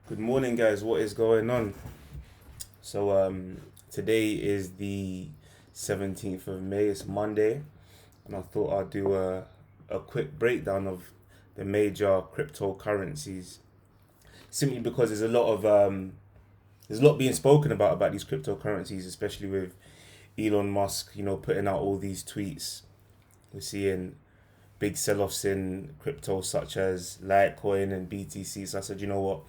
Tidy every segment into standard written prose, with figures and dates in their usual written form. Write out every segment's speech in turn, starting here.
Good morning, guys. What is going on? Today is the 17th of May. It's Monday, and I thought I'd do a quick breakdown of the major cryptocurrencies. Simply because there's a lot being spoken about these cryptocurrencies, especially with Elon Musk, putting out all these tweets. We're seeing big sell-offs in crypto such as Litecoin and BTC. So I said, you know what?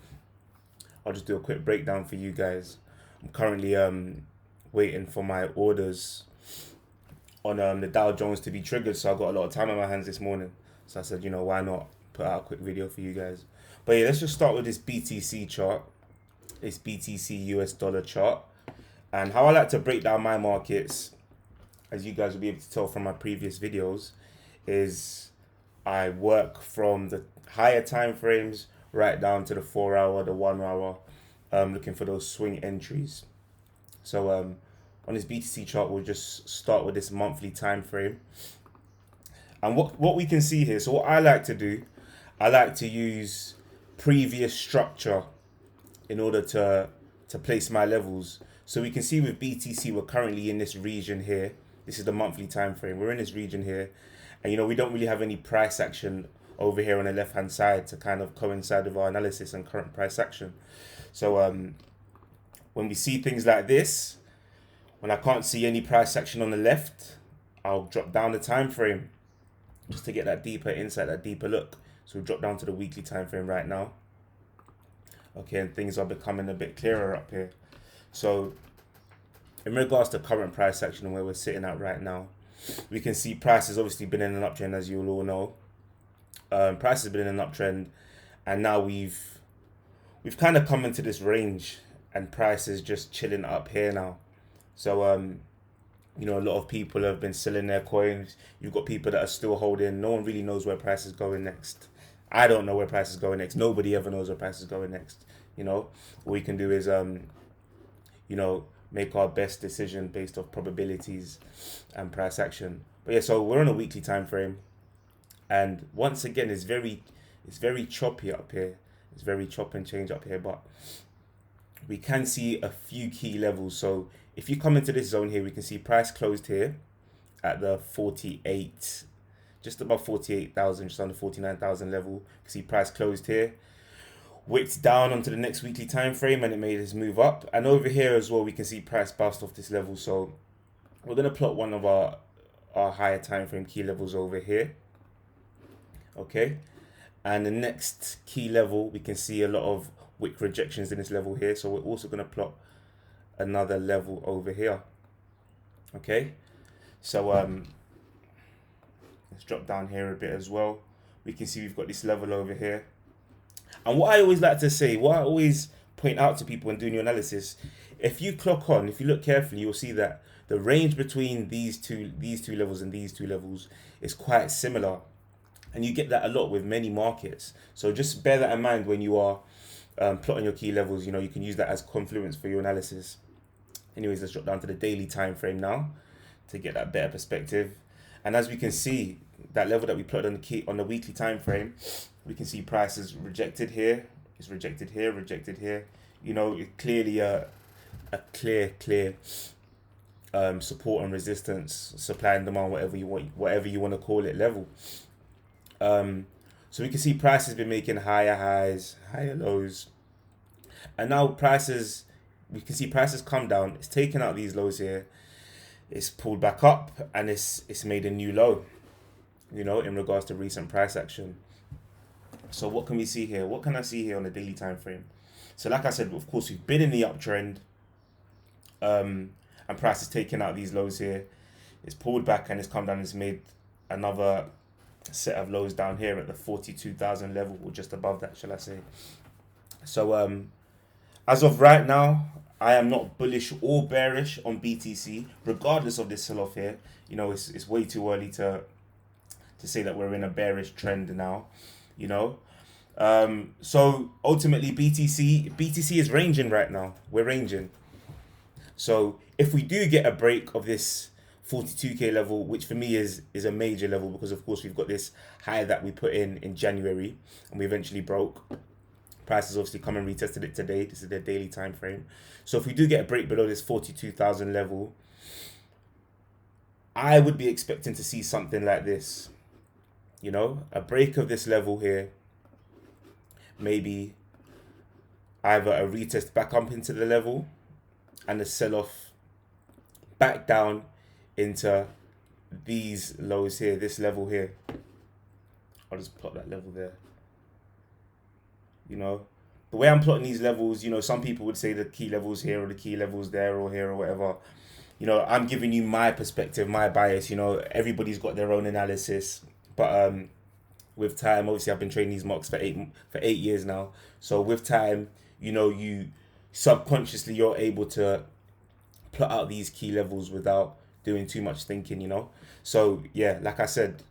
I'll just do a quick breakdown for you guys. I'm currently waiting for my orders on the Dow Jones to be triggered, so I got a lot of time on my hands this morning. So I said, why not put out a quick video for you guys? But yeah, let's just start with this BTC chart, this BTC US dollar chart, and how I like to break down my markets, as you guys will be able to tell from my previous videos, is I work from the higher time frames right down to the 4 hour, the 1 hour, looking for those swing entries. So on this BTC chart, we'll just start with this monthly time frame. And what we can see here, so what I like to do, I like to use previous structure in order to place my levels. So we can see with BTC, we're currently in this region here. This is the monthly time frame. We're in this region here. And we don't really have any price action over here on the left hand side to kind of coincide with our analysis and current price action. So when we see things like this, when I can't see any price action on the left, I'll drop down the time frame just to get that deeper insight, that deeper look. So we drop down to the weekly time frame right now. Okay, and things are becoming a bit clearer up here. So in regards to current price action and where we're sitting at right now, we can see price has obviously been in an uptrend, as you all know. Price has been in an uptrend, and now we've kind of come into this range, and price is just chilling up here now. So a lot of people have been selling their coins. You've got people that are still holding. No one really knows where price is going next. I don't know where price is going next. Nobody ever knows where price is going next. All we can do is make our best decision based off probabilities and price action. But yeah, so we're on a weekly time frame, and once again, it's very choppy up here. It's very chop and change up here, but we can see a few key levels. So if you come into this zone here, we can see price closed here at the 48, just above 48,000, just under 49,000 level. You can see price closed here, wicked down onto the next weekly time frame, and it made this move up. And over here as well, we can see price bounced off this level. So we're going to plot one of our higher time frame key levels over here. Okay, and the next key level, we can see a lot of wick rejections in this level here. So we're also going to plot another level over here. Okay, so let's drop down here a bit as well. We can see we've got this level over here. And what I always like to say, what I always point out to people when doing your analysis, if you clock on, if you look carefully, you'll see that the range between these two levels and these two levels is quite similar. And you get that a lot with many markets. So just bear that in mind when you are plotting your key levels. You can use that as confluence for your analysis. Anyways, let's drop down to the daily time frame now to get that better perspective. And as we can see, that level that we plotted on the weekly time frame, we can see price is rejected here. It's rejected here, rejected here. It clearly a clear support and resistance, supply and demand, whatever you want to call it, level. So we can see price has been making higher highs, higher lows, and now we can see prices come down. It's taken out these lows here. It's pulled back up, and it's made a new low. In regards to recent price action. So what can we see here? What can I see here on the daily time frame? So like I said, of course, we've been in the uptrend, and price is taking out these lows here. It's pulled back and it's come down. It's made another set of lows down here at the 42,000 level, or just above that, shall I say. So as of right now, I am not bullish or bearish on BTC, regardless of this sell-off here. It's way too early to say that we're in a bearish trend now. So ultimately, BTC is ranging right now. We're ranging. So if we do get a break of this 42k level, which for me is a major level, because of course we've got this high that we put in January and we eventually broke. Price has obviously come and retested it today. This is their daily time frame. So if we do get a break below this 42,000 level, I would be expecting to see something like this. You know, a break of this level here, maybe either a retest back up into the level and a sell-off back down into these lows here, this level here. I'll just plot that level there. You know, the way I'm plotting these levels, you know, some people would say the key levels here or the key levels there or here or whatever. You know, I'm giving you my perspective, my bias. You know, everybody's got their own analysis, but with time, obviously, I've been trading these marks for eight years now. So with time, you know, you subconsciously you're able to plot out these key levels without doing too much thinking. You know, so yeah, like I said,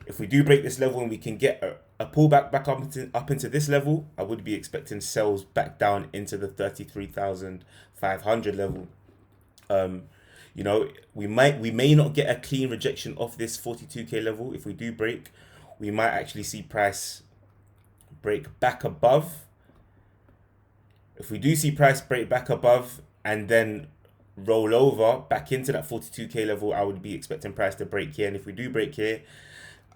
if we do break this level and we can get a pullback back up into this level, I would be expecting sells back down into the 33,500 level. You know, we may not get a clean rejection off this 42k level. If we do break, we might actually see price break back above. If we do see price break back above and then roll over back into that 42k level, I would be expecting price to break here. And if we do break here,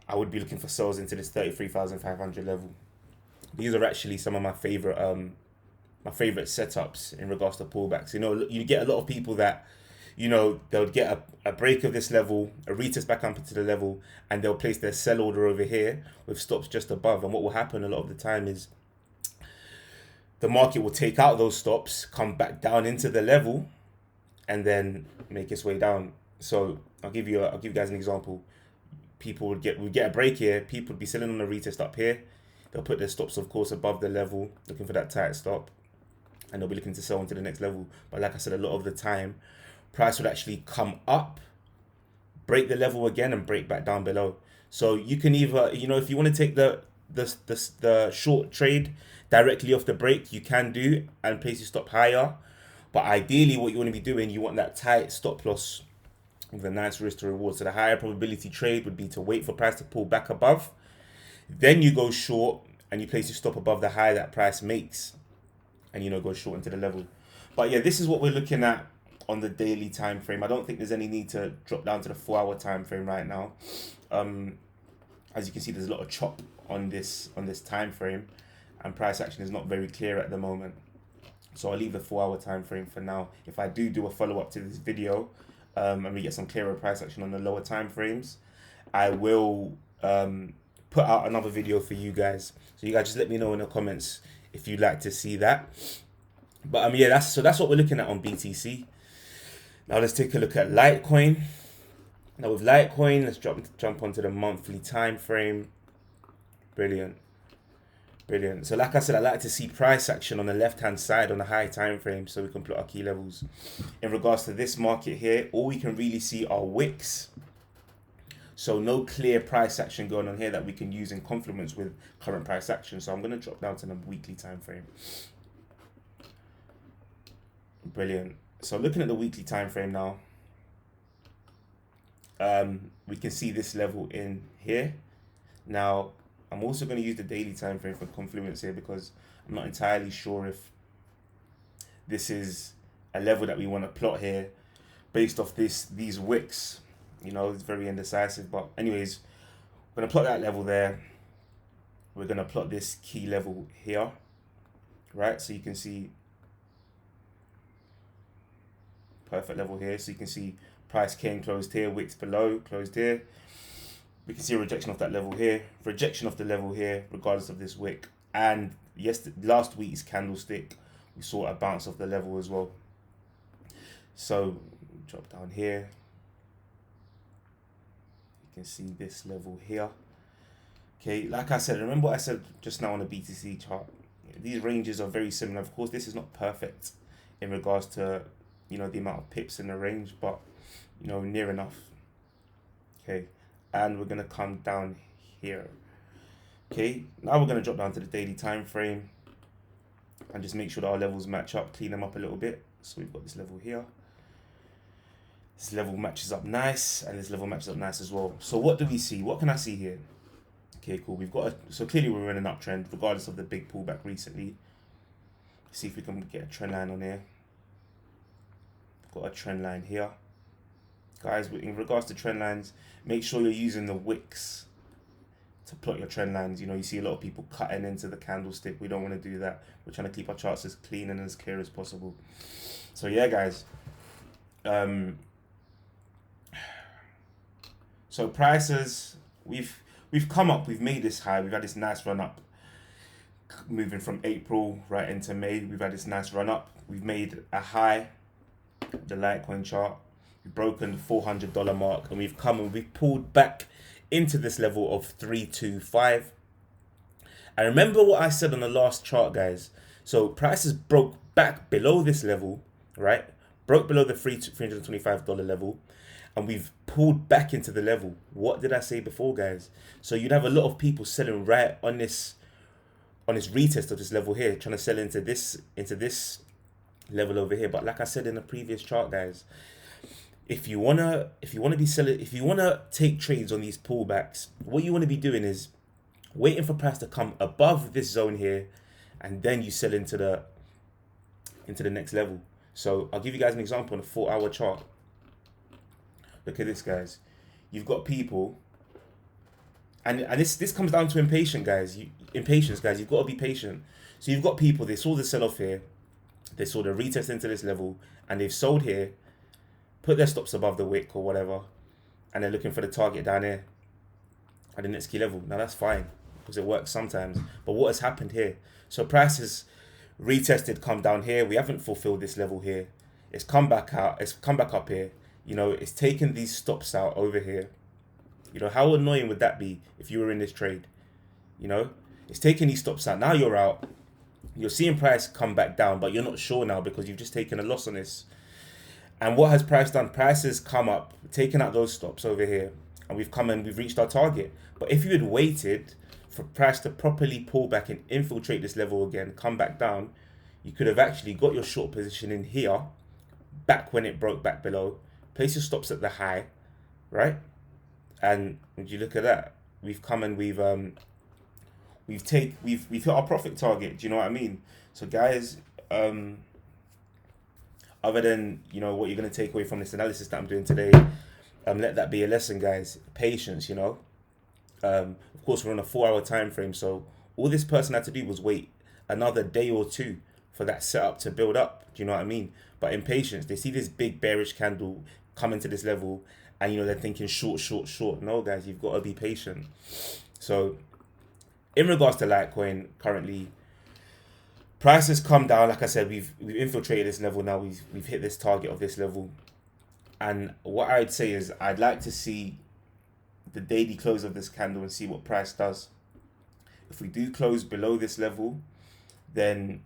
I would be looking for sells into this 33,500 level. These are actually some of my favorite setups in regards to pullbacks. You know, you get a lot of people that, you know, they'll get a break of this level, a retest back up into the level, and they'll place their sell order over here with stops just above. And what will happen a lot of the time is the market will take out those stops, come back down into the level, and then make its way down. So I'll give you guys an example. People would get a break here. People would be selling on a retest up here. They'll put their stops, of course, above the level, looking for that tight stop, and they'll be looking to sell into the next level. But like I said, a lot of the time, price would actually come up, break the level again, and break back down below. So you can either, you know, if you want to take the short trade directly off the break, you can do and place your stop higher. But ideally, what you want to be doing, you want that tight stop loss with a nice risk to reward. So the higher probability trade would be to wait for price to pull back above. Then you go short and you place your stop above the high that price makes, and, you know, go short into the level. But yeah, this is what we're looking at on the daily time frame. I don't think there's any need to drop down to the 4-hour time frame right now. As you can see, there's a lot of chop on this time frame, and price action is not very clear at the moment. So I'll leave the 4-hour time frame for now. If I do a follow up to this video, and we get some clearer price action on the lower time frames, I will put out another video for you guys. So you guys just let me know in the comments if you'd like to see that. But yeah, that's what we're looking at on BTC. Now let's take a look at Litecoin. Now with Litecoin, let's jump onto the monthly time frame. Brilliant. So like I said, I like to see price action on the left-hand side on the high time frame so we can plot our key levels. In regards to this market here, all we can really see are wicks. So no clear price action going on here that we can use in confluence with current price action. So I'm going to drop down to the weekly time frame. Brilliant. So looking at the weekly time frame now, we can see this level in here. Now, I'm also going to use the daily time frame for confluence here because I'm not entirely sure if this is a level that we want to plot here based off these wicks. You know, it's very indecisive. But anyways, we're going to plot that level there. We're going to plot this key level here, right? So you can see perfect level here. So you can see price came, closed here, wicks below, closed here. We can see a rejection of that level here, rejection of the level here, regardless of this wick. And last week's candlestick, we saw a bounce off the level as well. So drop down here. You can see this level here. Okay, like I said, remember what I said just now on the BTC chart. These ranges are very similar. Of course, this is not perfect in regards to, you know, the amount of pips in the range, but, you know, near enough. Okay. And we're going to come down here. Okay, now we're going to drop down to the daily time frame and just make sure that our levels match up, clean them up a little bit. So we've got this level here. This level matches up nice, and this level matches up nice as well. So what do we see? What can I see here? Okay, cool. So clearly we're in an uptrend regardless of the big pullback recently. See if we can get a trend line on here. Got a trend line here. Guys, in regards to trend lines, make sure you're using the wicks to plot your trend lines. You know, you see a lot of people cutting into the candlestick. We don't want to do that. We're trying to keep our charts as clean and as clear as possible. So yeah, guys. So prices, we've come up, we've made this high, we've had this nice run up, moving from April right into May. We've had this nice run up. We've made a high, the Litecoin chart. We've broken the $400 mark, and we've come and we've pulled back into this level of 325. And remember what I said on the last chart, guys. So prices broke back below this level, right? Broke below the $325 level, and we've pulled back into the level. What did I say before, guys? So you'd have a lot of people selling right on this retest of this level here, trying to sell into this level over here. But like I said in the previous chart, guys, if you wanna be selling, if you wanna take trades on these pullbacks, what you want to be doing is waiting for price to come above this zone here, and then you sell into the next level. So I'll give you guys an example on a 4-hour chart. Look at this, guys. You've got people, and this comes down to impatience, guys. You've got to be patient. So you've got people, they saw the sell-off here, they saw the retest into this level, and they've sold here, put their stops above the wick or whatever, and they're looking for the target down here at the next key level. Now that's fine, because it works sometimes. But what has happened here? So prices retested, come down here. We haven't fulfilled this level here. It's come back out. It's come back up here. You know, it's taken these stops out over here. You know, how annoying would that be if you were in this trade? You know, it's taking these stops out. Now you're out. You're seeing price come back down, but you're not sure now because you've just taken a loss on this. And what has price done? Price has come up, taken out those stops over here, and we've reached our target. But if you had waited for price to properly pull back and infiltrate this level again, come back down, you could have actually got your short position in here, back when it broke back below. Place your stops at the high, right? And when you look at that, we've come and we've hit our profit target. Do you know what I mean? So guys, other than, you know, what you're going to take away from this analysis that I'm doing today, let that be a lesson, guys. Patience, you know. Of course, we're on a 4-hour time frame, so all this person had to do was wait another day or two for that setup to build up. Do you know what I mean? But in patience, they see this big bearish candle come into this level, and, you know, they're thinking short, short, short. No, guys, you've got to be patient. So in regards to Litecoin, currently price has come down. Like I said, we've infiltrated this level now. We've hit this target of this level. And what I'd say is I'd like to see the daily close of this candle and see what price does. If we do close below this level, then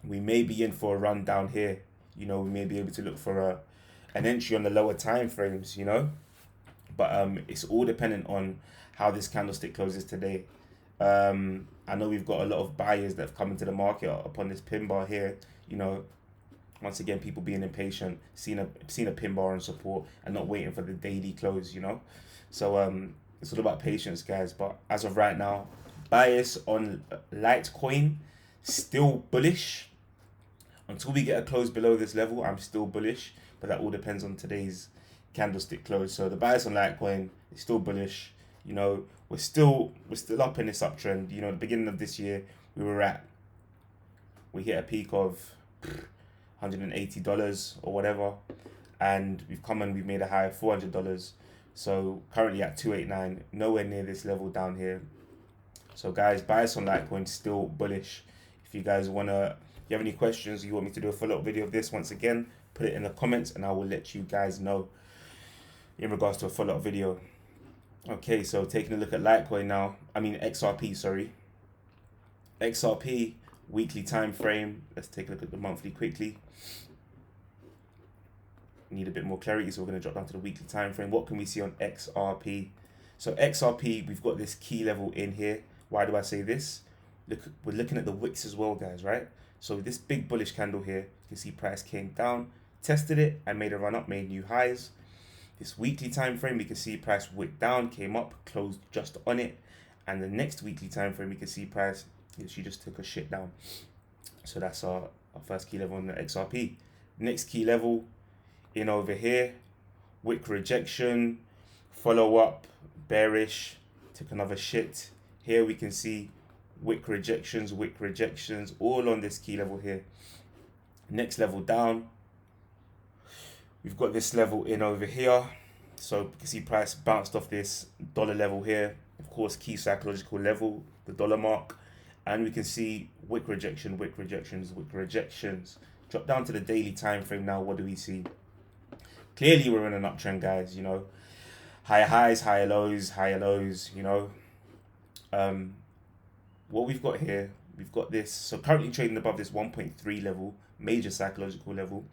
we may be in for a run down here. You know, we may be able to look for an entry on the lower time frames, you know. But it's all dependent on how this candlestick closes today. I know we've got a lot of buyers that have come into the market upon this pin bar here. You know, once again, people being impatient, seeing a pin bar and support and not waiting for the daily close, you know. So it's all about patience, guys. But as of right now, bias on Litecoin, still bullish. Until we get a close below this level, I'm still bullish. But that all depends on today's candlestick close. So the bias on Litecoin is still bullish. You know, we're still up in this uptrend. You know, the beginning of this year, we hit a peak of $180 or whatever, and we've come and we've made a high of $400. So currently at 289, nowhere near this level down here. So guys, bias on Litecoin still bullish. If you guys you have any questions, you want me to do a follow-up video of this, once again, put it in the comments and I will let you guys know in regards to a follow-up video. Okay, so taking a look at Litecoin now. I mean XRP, sorry. XRP, weekly time frame. Let's take a look at the monthly quickly. Need a bit more clarity, so we're going to drop down to the weekly time frame. What can we see on XRP? So XRP, we've got this key level in here. Why do I say this? Look, we're looking at the wicks as well, guys, right? So this big bullish candle here, you can see price came down, tested it, and made a run up, made new highs. This weekly time frame, we can see price wicked down, came up, closed just on it, And the next weekly time frame, we can see price, she just took a shit down. So that's our first key level on the XRP. Next key level in over here, wick rejection, follow up, bearish, took another shit. Here we can see wick rejections, all on this key level here. Next level down, we've got this level in over here. So you can see price bounced off this dollar level here. Of course, key psychological level, the dollar mark. And we can see wick rejection, wick rejections. Drop down to the daily time frame now. What do we see? Clearly, we're in an uptrend, guys. You know, higher highs, higher lows. You know, what we've got here, we've got this. So currently trading above this 1.3 level, major psychological level.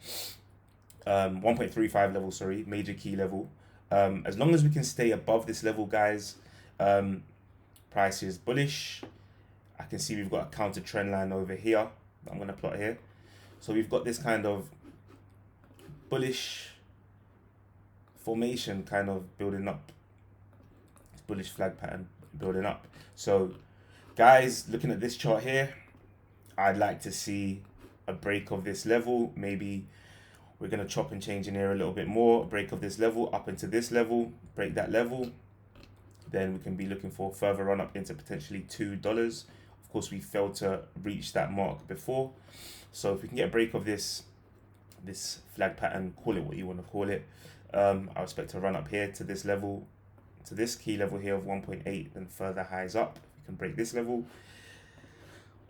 1.35 level, sorry, major key level. As long as we can stay above this level, guys, price is bullish. I can see we've got a counter trend line over here that I'm going to plot here. So we've got this kind of bullish formation kind of building up. Bullish flag pattern building up. So guys, looking at this chart here, I'd like to see a break of this level. Maybe we're going to chop and change in here a little bit more. Break of this level up into this level, break that level. Then we can be looking for further run up into potentially $2. Of course, we failed to reach that mark before. So if we can get a break of this flag pattern, call it what you want to call it. I expect to run up here to this level, to this key level here of 1.8, and further highs up. We can break this level.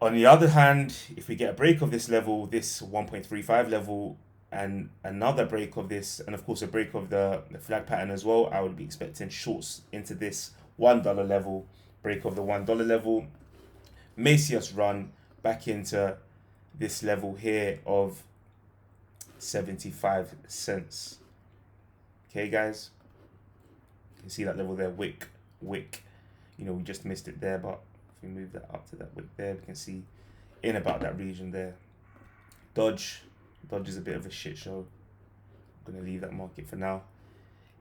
On the other hand, if we get a break of this level, this 1.35 level, and another break of this, and of course a break of the flag pattern as well, I would be expecting shorts into this $1 level, break of the $1 level. May see us run back into this level here of 75 cents. Okay, guys, you can see that level there, wick. You know, we just missed it there, but if we move that up to that wick there, we can see in about that region there. Dodge is a bit of a shit show. I'm going to leave that market for now.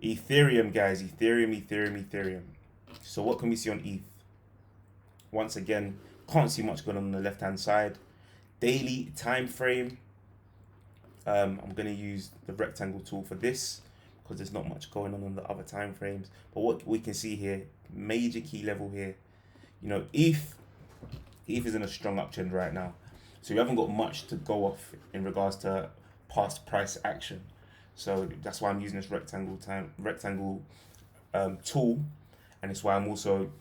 Ethereum, guys. Ethereum. So what can we see on ETH? Once again, can't see much going on the left-hand side. Daily time frame. I'm going to use the rectangle tool for this because there's not much going on the other time frames. But what we can see here, major key level here. You know, ETH is in a strong uptrend right now. So we haven't got much to go off in regards to past price action. So that's why I'm using this rectangle tool, and it's why I'm also,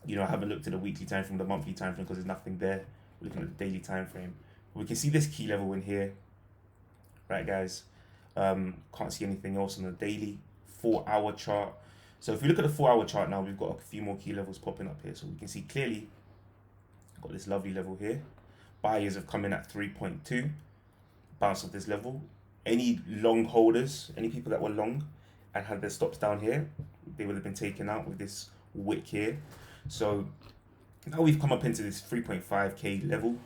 you know, I haven't looked at the weekly time frame, the monthly time frame, because there's nothing there. We're looking at the daily time frame. We can see this key level in here, right, guys? Can't see anything else on the daily 4-hour chart. So if we look at the 4-hour chart now, we've got a few more key levels popping up here. So we can see clearly, got this lovely level here. Buyers have come in at 3.2, bounce off this level. Any long holders, any people that were long and had their stops down here, they would have been taken out with this wick here. So now we've come up into this 3.5k level,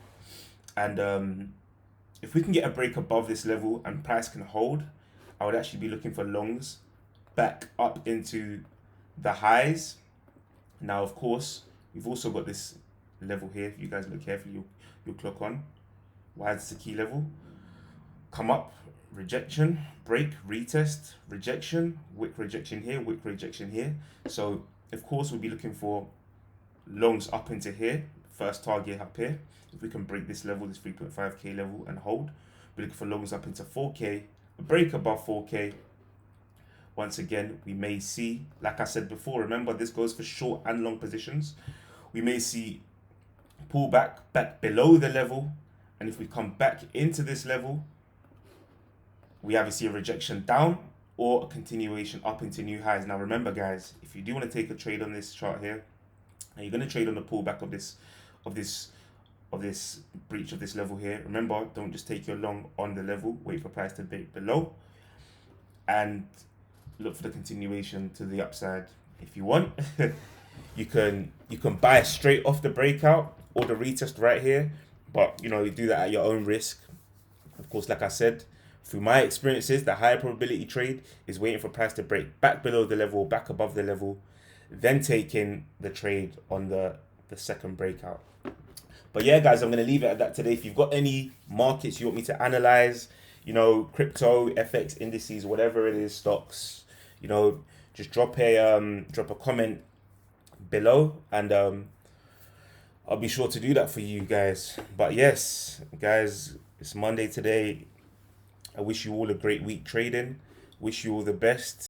and if we can get a break above this level and price can hold, I would actually be looking for longs back up into the highs. Now, of course, we've also got this level here. If you guys look carefully, you'll clock on. Why is this a key level? Come up, rejection, break, retest, rejection, wick rejection here, wick rejection here. So, of course, we'll be looking for longs up into here, first target up here. If we can break this level, this 3.5k level, and hold, we're looking for longs up into 4k, a break above 4k. Once again, we may see, like I said before, remember this goes for short and long positions. We may see pull back below the level, and if we come back into this level, we either see a rejection down or a continuation up into new highs. Now remember, guys, if you do want to take a trade on this chart here, and you're going to trade on the pullback of this breach of this level here, remember, don't just take your long on the level, wait for price to be below, and look for the continuation to the upside. If you want, you can buy straight off the breakout or the retest right here, but you know, you do that at your own risk. Of course, like I said, through my experiences, the higher probability trade is waiting for price to break back below the level, back above the level, then taking the trade on the second breakout. But yeah, guys, I'm going to leave it at that today. If you've got any markets you want me to analyze, crypto, FX indices, whatever it is, stocks, just drop a comment below, and I'll be sure to do that for you guys. But yes, guys, it's Monday today. I wish you all a great week trading. Wish you all the best.